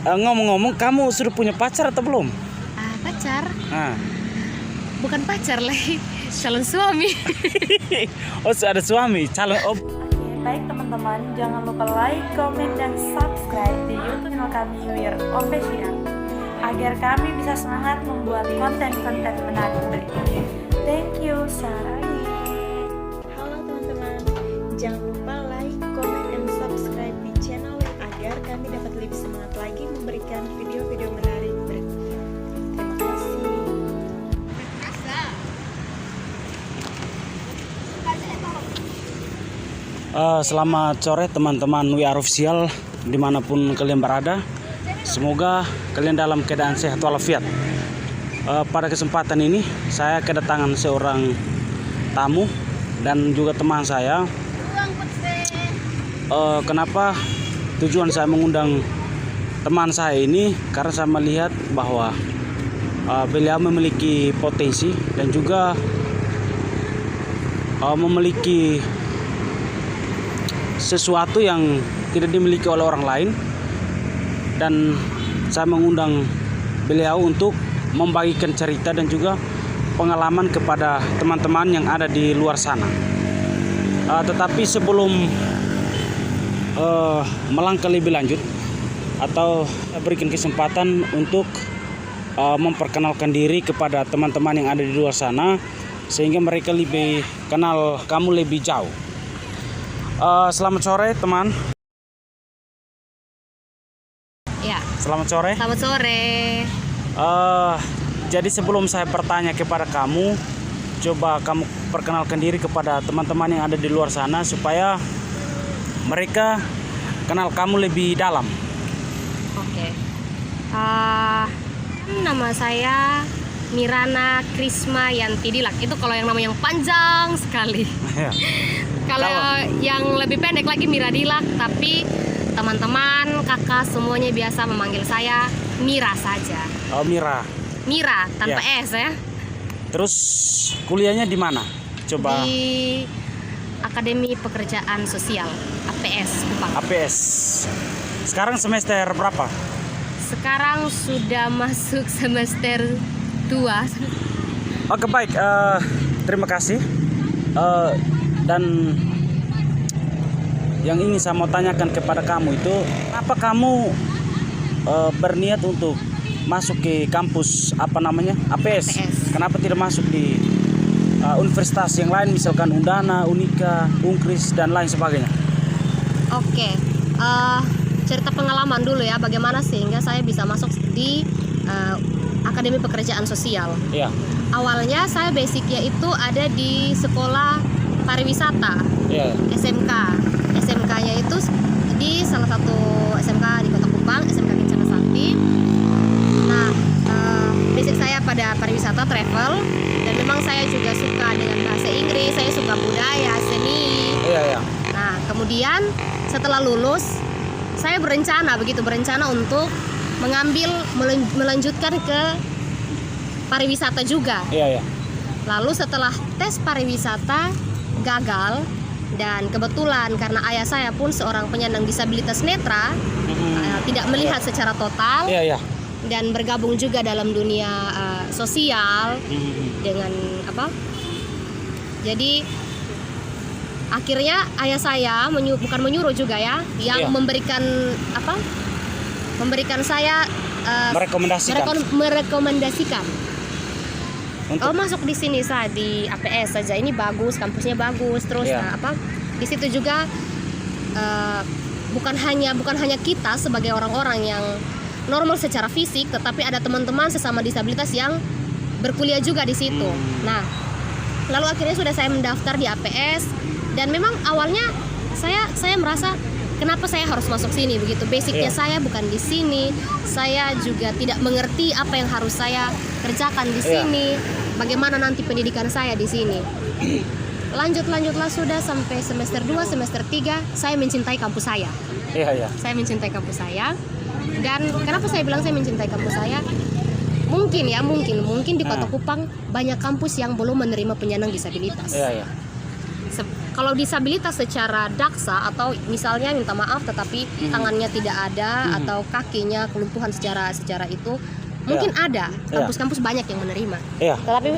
Ngomong-ngomong, kamu sudah punya pacar atau belum? Pacar? Ah. Bukan pacar lah, calon suami. Oh, ada suami, calon. Oh. Oke, baik teman-teman, jangan lupa like, komen, dan subscribe di YouTube channel kami We're Official agar kami bisa semangat membuat konten-konten menarik berikutnya. Thank you, Sarai. Halo teman-teman, jangan lupa like, comment, dan subscribe di channel agar kami dapat lebih semangat lagi memberikan video-video menarik berikutnya. Terima kasih. Selamat sore teman-teman We Are Official dimanapun kalian berada. Semoga kalian dalam keadaan sehat walafiat. Pada kesempatan ini saya kedatangan seorang tamu dan juga teman saya. Kenapa tujuan saya mengundang teman saya ini? Karena saya melihat bahwa beliau memiliki potensi dan juga memiliki sesuatu yang tidak dimiliki oleh orang lain, dan saya mengundang beliau untuk membagikan cerita dan juga pengalaman kepada teman-teman yang ada di luar sana. Tetapi sebelum melangkah lebih lanjut atau berikan kesempatan untuk memperkenalkan diri kepada teman-teman yang ada di luar sana sehingga mereka lebih kenal kamu lebih jauh. Selamat sore teman. Ya. Selamat sore. Selamat sore. Jadi sebelum saya bertanya kepada kamu, coba kamu perkenalkan diri kepada teman-teman yang ada di luar sana supaya mereka kenal kamu lebih dalam. Oke. Nama saya Mirana Krisma Yanti Dilak. Itu kalau yang nama yang panjang sekali. Kalau yang lebih pendek lagi Mira Dilak, tapi teman-teman, kakak semuanya biasa memanggil saya Mira saja. Oh, Mira. Mira tanpa S ya. Terus kuliahnya di mana? Coba. Di Akademi Pekerjaan Sosial APS Kupang. APS. Sekarang semester berapa? Sekarang sudah masuk semester 2. Oke, baik. Terima kasih. Dan yang ingin saya mau tanyakan kepada kamu itu, apa kamu berniat untuk masuk ke kampus APS? Kenapa tidak masuk di universitas yang lain, misalkan Undana, Unika, Unkris dan lain sebagainya? Oke, cerita pengalaman dulu ya, bagaimana sehingga saya bisa masuk di Akademi Pekerjaan Sosial. Iya. Awalnya saya basicnya itu ada di sekolah pariwisata, SMK. SMK-nya itu di salah satu SMK di Kota Kupang, SMK Kencana Sakti. Nah, basic saya pada pariwisata, travel, dan memang saya juga suka dengan bahasa Inggris, saya suka budaya, seni. Iya. Nah, kemudian setelah lulus, saya berencana untuk melanjutkan ke pariwisata juga. Iya. Lalu setelah tes pariwisata gagal, dan kebetulan karena ayah saya pun seorang penyandang disabilitas netra, tidak melihat secara total, dan bergabung juga dalam dunia sosial dengan jadi akhirnya ayah saya bukan menyuruh juga ya, yang memberikan saya merekomendasikan untuk masuk di sini di APS saja, ini bagus, kampusnya bagus, terus di situ juga bukan hanya kita sebagai orang-orang yang normal secara fisik, tetapi ada teman-teman sesama disabilitas yang berkuliah juga di situ. Nah, lalu akhirnya sudah saya mendaftar di APS, dan memang awalnya saya merasa kenapa saya harus masuk sini begitu. Basicnya saya bukan di sini, saya juga tidak mengerti apa yang harus saya kerjakan di sini. Bagaimana nanti pendidikan saya di sini. Lanjutlah sudah sampai semester 2, semester 3 saya mencintai kampus saya. Saya mencintai kampus saya. Dan kenapa saya bilang saya mencintai kampus saya? Mungkin di Kota Kupang banyak kampus yang belum menerima penyandang disabilitas. Kalau disabilitas secara daksa atau misalnya minta maaf tetapi tangannya tidak ada atau kakinya kelumpuhan secara itu mungkin ada kampus-kampus banyak yang menerima. Tetapi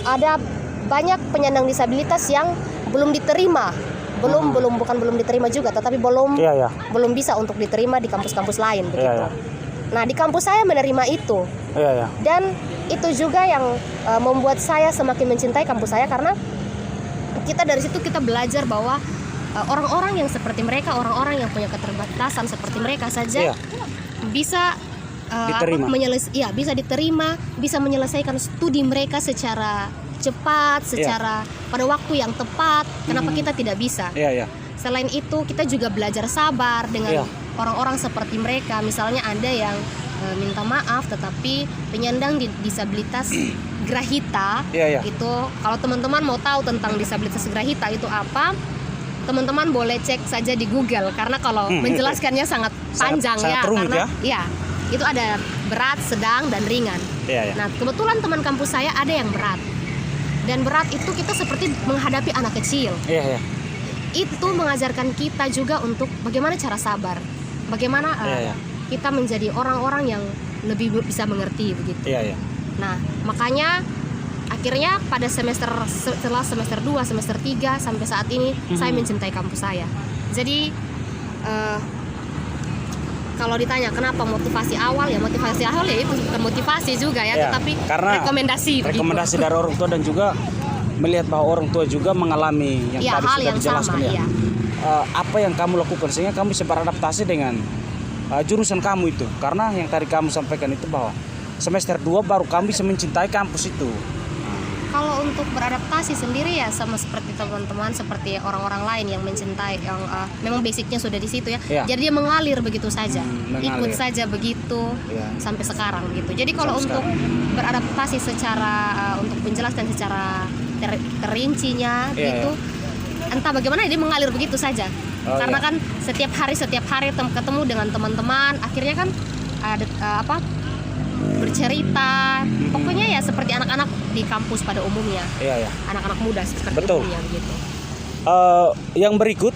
ada banyak penyandang disabilitas yang belum diterima. Bukan belum diterima juga tetapi belum bisa untuk diterima di kampus-kampus lain begitu. Nah, di kampus saya menerima itu. Dan itu juga yang membuat saya semakin mencintai kampus saya karena dari situ kita belajar bahwa orang-orang yang seperti mereka, orang-orang yang punya keterbatasan seperti mereka saja bisa bisa diterima, bisa menyelesaikan studi mereka secara cepat, secara pada waktu yang tepat. Kenapa kita tidak bisa? Selain itu kita juga belajar sabar dengan orang-orang seperti mereka. Misalnya ada yang minta maaf tetapi penyandang disabilitas grahita itu, kalau teman-teman mau tahu tentang disabilitas grahita itu apa, teman-teman boleh cek saja di Google karena kalau menjelaskannya sangat panjang sangat rumit, karena itu ada berat, sedang dan ringan. Nah, kebetulan teman kampus saya ada yang berat. Dan berat itu kita seperti menghadapi anak kecil. Itu mengajarkan kita juga untuk bagaimana cara sabar. Bagaimana kita menjadi orang-orang yang lebih bisa mengerti begitu. Nah, makanya akhirnya pada setelah semester 2, semester 3 sampai saat ini saya mencintai kampus saya. Jadi kalau ditanya kenapa motivasi awal ya itu bukan motivasi juga tetapi karena rekomendasi dari orang tua dan juga melihat bahwa orang tua juga mengalami yang tadi hal sudah yang dijelaskan sama, apa yang kamu lakukan sehingga kamu bisa beradaptasi dengan jurusan kamu itu, karena yang tadi kamu sampaikan itu bahwa semester 2 baru kamu bisa mencintai kampus itu. Kalau untuk beradaptasi sendiri ya sama seperti teman-teman, seperti orang-orang lain yang mencintai, yang memang basicnya sudah di situ Jadi dia mengalir begitu saja, ikut saja begitu sampai sekarang gitu. Jadi kalau untuk beradaptasi secara untuk menjelaskan secara terincinya gitu, entah bagaimana dia mengalir begitu saja. Karena kan setiap hari ketemu dengan teman-teman, akhirnya kan ada bercerita, pokoknya ya seperti anak-anak di kampus pada umumnya, anak-anak muda seperti umumnya begitu. Yang berikut,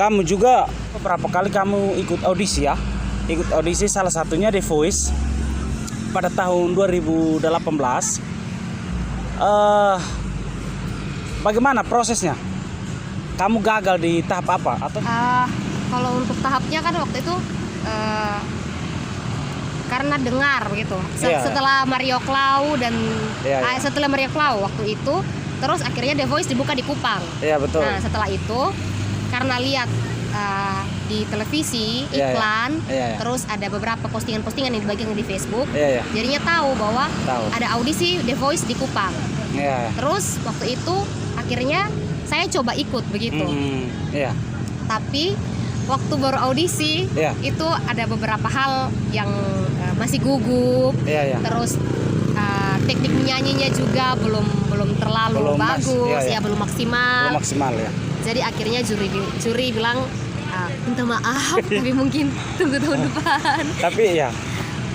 kamu juga beberapa kali kamu ikut audisi salah satunya The Voice pada tahun 2018. Bagaimana prosesnya? Kamu gagal di tahap apa? Atau kalau untuk tahapnya kan waktu itu karena dengar begitu. Setelah Mario Clau dan setelah Mario Clau waktu itu, terus akhirnya The Voice dibuka di Kupang. Betul. Nah, setelah itu karena lihat di televisi iklan, terus ada beberapa postingan-postingan yang dibagikan di Facebook, jadinya tahu bahwa ada audisi The Voice di Kupang. Terus waktu itu akhirnya saya coba ikut begitu. Tapi waktu baru audisi itu ada beberapa hal yang masih gugup. Terus teknik menyanyinya juga belum terlalu bagus, belum maksimal. Jadi akhirnya juri bilang minta maaf, tapi mungkin tunggu tahun depan.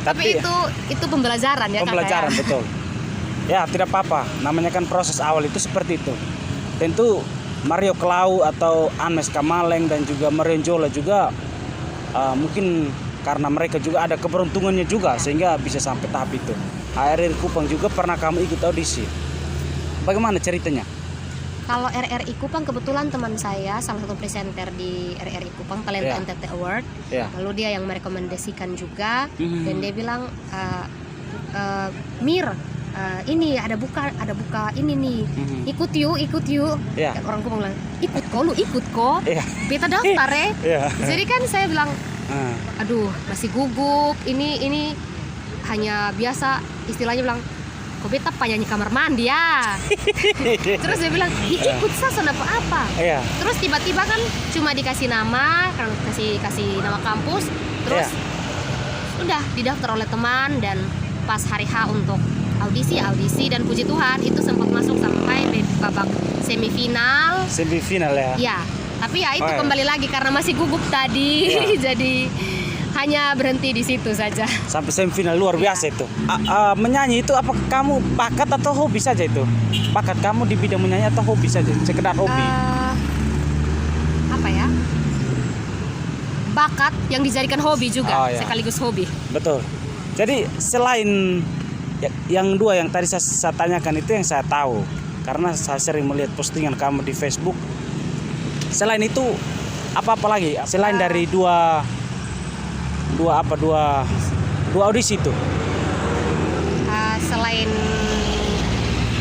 Tapi itu pembelajaran Pembelajaran betul. Tidak apa-apa. Namanya kan proses awal itu seperti itu. Tentu Mario Clau atau Anmes Kamaleng dan juga Marion Jola juga mungkin karena mereka juga ada keberuntungannya juga sehingga bisa sampai tahap itu. RRI Kupang juga pernah kamu ikut audisi. Bagaimana ceritanya? Kalau RRI Kupang kebetulan teman saya salah satu presenter di RRI Kupang Talenta NTT Award. Lalu dia yang merekomendasikan juga dan dia bilang Mir, ini ada buka ini nih, ikut yuk. Dan orang Kupang bilang lu ikut kok, beta daftar Jadi kan saya bilang aduh masih gugup, ini hanya biasa, istilahnya bilang kok beta penyanyi kamar mandi Terus dia bilang ikut saja apa terus tiba-tiba kan cuma dikasih nama, kasih nama kampus, terus udah didaftar oleh teman, dan pas hari H untuk audisi dan puji Tuhan itu sempat masuk sampai babak semifinal tapi itu kembali lagi karena masih gugup tadi jadi hanya berhenti di situ saja. Sampai semifinal luar biasa itu. Menyanyi itu apa kamu bakat atau hobi saja itu? Bakat kamu di bidang menyanyi atau hobi saja? Sekedar hobi. Apa ya? Bakat yang dijadikan hobi juga, iya. sekaligus hobi. Betul. Jadi selain yang dua yang tadi saya tanyakan itu yang saya tahu, karena saya sering melihat postingan kamu di Facebook. Selain itu apa lagi? Selain dari dua audisi itu. Selain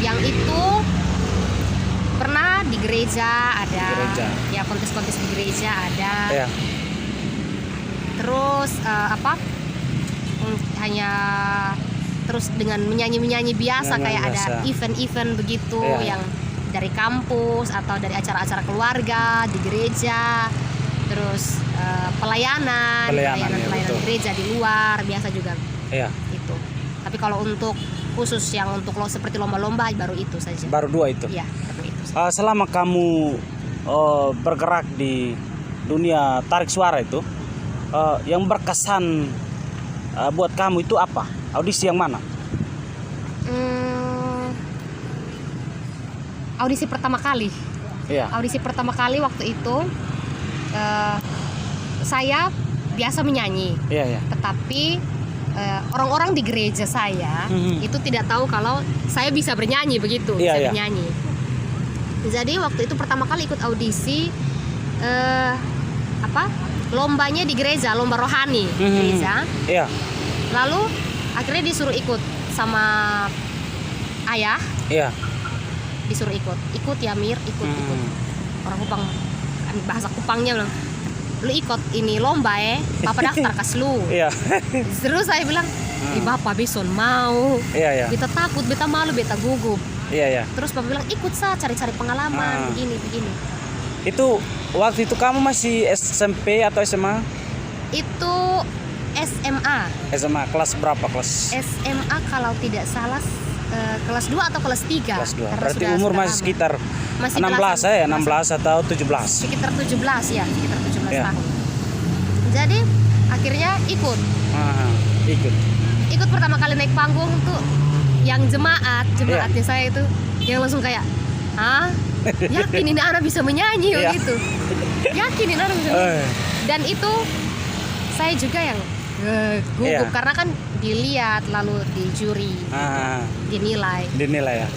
yang itu pernah di gereja ada. Ya, kontes-kontes di gereja ada. Ya. Terus hanya terus dengan menyanyi biasa kayak ada event-event begitu yang dari kampus atau dari acara-acara keluarga di gereja. Terus pelayanan gereja di luar biasa juga. Iya. Itu. Tapi kalau untuk khusus yang untuk seperti lomba-lomba baru itu saja. Baru dua itu. Iya, baru itu. Selama kamu bergerak di dunia tarik suara itu, yang berkesan buat kamu itu apa? Audisi yang mana? Audisi pertama kali. Iya. Audisi pertama kali waktu itu saya biasa menyanyi. Iya. Tetapi orang-orang di gereja saya itu tidak tahu kalau saya bisa bernyanyi begitu. Bisa bernyanyi. Jadi waktu itu pertama kali ikut audisi lombanya di gereja, lomba rohani gereja. Iya. Lalu akhirnya disuruh ikut sama ayah. Iya. Disuruh ikut ya Mir, ikut. Orang Kupang, bahasa Kupangnya bilang, lu ikut ini lomba Papa daftar kas lu. Iya. Terus saya bilang, Bapak beson mau. Iya. Beta takut, beta malu, beta gugup. Iya. Terus Papa bilang, ikut cari-cari pengalaman begini. Itu waktu itu kamu masih SMP atau SMA? Itu SMA. SMA kelas berapa kelas? SMA kalau tidak salah kelas 2 atau kelas 3. Kelas 2. Berarti umur masih sekitar 16 atau 17. Sekitar 17 ya, sekitar 17 tahun. Jadi akhirnya ikut. Ikut pertama kali naik panggung tuh yang jemaatnya saya itu yang langsung kayak, yakin ini anak bisa menyanyi gitu. Yakin ini anak bisa menyanyi. Dan itu saya juga yang gugup karena kan dilihat lalu di juri dinilai ya.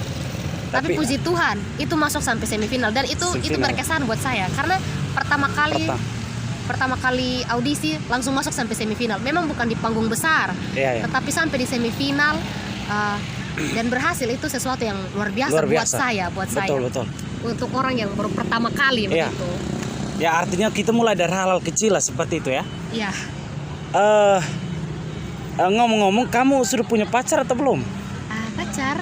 Tapi puji Tuhan itu masuk sampai semifinal dan itu berkesan buat saya karena pertama kali audisi langsung masuk sampai semifinal. Memang bukan di panggung besar, tetapi sampai di semifinal dan berhasil. Itu sesuatu yang luar biasa. Buat saya. Betul. Untuk orang yang baru pertama kali begitu. Ya artinya kita mulai dari hal kecil lah seperti itu ya. Iya. Ngomong-ngomong, kamu sudah punya pacar atau belum? Pacar?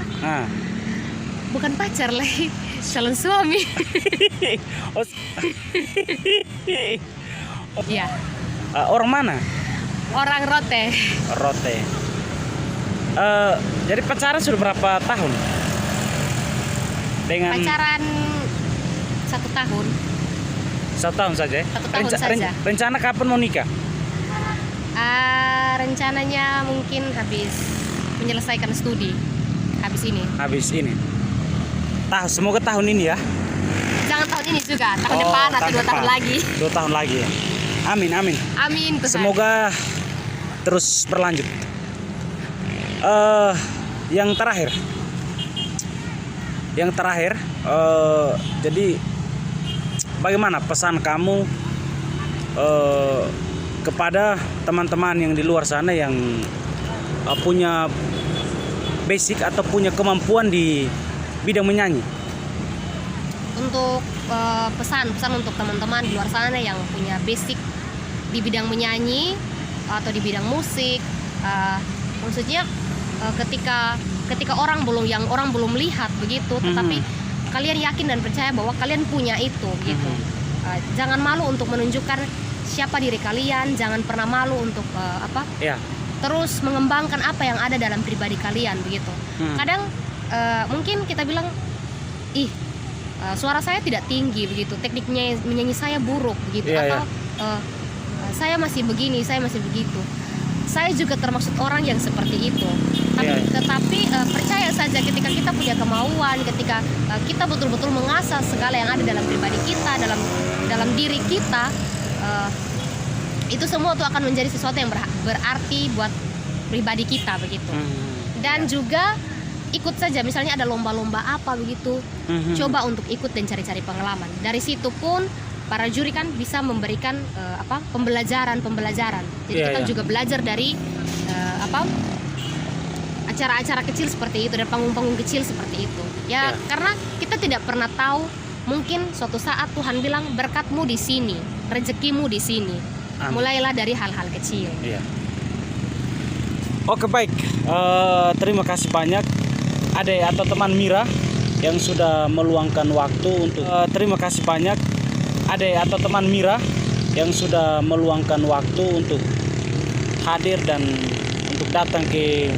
Bukan pacar lah, calon suami. Iya. Orang mana? Orang Rote. Jadi pacaran sudah berapa tahun? Pacaran 1 tahun. 1 tahun saja. 1 tahun saja. Rencana kapan mau nikah? Rencananya mungkin habis menyelesaikan studi. Habis ini. Semoga tahun ini ya. Jangan tahun ini juga, tahun depan atau 2 tahun lagi. 2 tahun lagi ya. Amin. Amin Tuhan. Semoga terus berlanjut. Yang terakhir, jadi bagaimana pesan kamu kepada teman-teman yang di luar sana yang punya basic atau punya kemampuan di bidang menyanyi? Untuk pesan untuk teman-teman di luar sana yang punya basic di bidang menyanyi atau di bidang musik, maksudnya ketika orang belum lihat begitu, tetapi kalian yakin dan percaya bahwa kalian punya itu gitu. Jangan malu untuk menunjukkan siapa diri kalian, jangan pernah malu untuk terus mengembangkan apa yang ada dalam pribadi kalian begitu. Kadang mungkin kita bilang, suara saya tidak tinggi begitu, tekniknya menyanyi saya buruk begitu, atau saya masih begini, saya masih begitu. Saya juga termasuk orang yang seperti itu. Tetapi percaya saja ketika kita punya kemauan, ketika kita betul-betul mengasah segala yang ada dalam pribadi kita, dalam diri kita, itu semua tuh akan menjadi sesuatu yang berarti buat pribadi kita begitu. Dan juga ikut saja, misalnya ada lomba-lomba apa begitu, coba untuk ikut dan cari-cari pengalaman. Dari situ pun para juri kan bisa memberikan pembelajaran. Jadi kita juga belajar dari acara-acara kecil seperti itu dan panggung-panggung kecil seperti itu. Karena kita tidak pernah tahu, mungkin suatu saat Tuhan bilang berkatmu di sini, rezekimu di sini. Mulailah dari hal-hal kecil. Oke, baik. Terima kasih banyak Ade atau teman Mira yang sudah meluangkan waktu untuk terima kasih banyak Ade atau teman Mira yang sudah meluangkan waktu untuk hadir dan untuk datang ke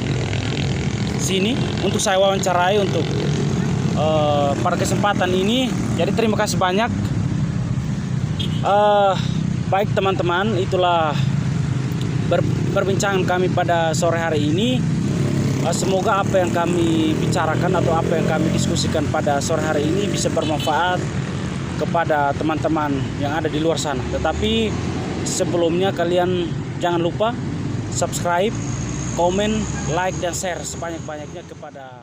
sini untuk saya wawancarai untuk pada kesempatan ini. Jadi terima kasih banyak. Baik teman-teman, itulah perbincangan kami pada sore hari ini. Semoga apa yang kami bicarakan atau apa yang kami diskusikan pada sore hari ini bisa bermanfaat kepada teman-teman yang ada di luar sana. Tetapi sebelumnya kalian jangan lupa subscribe, komen, like, dan share sebanyak-banyaknya kepada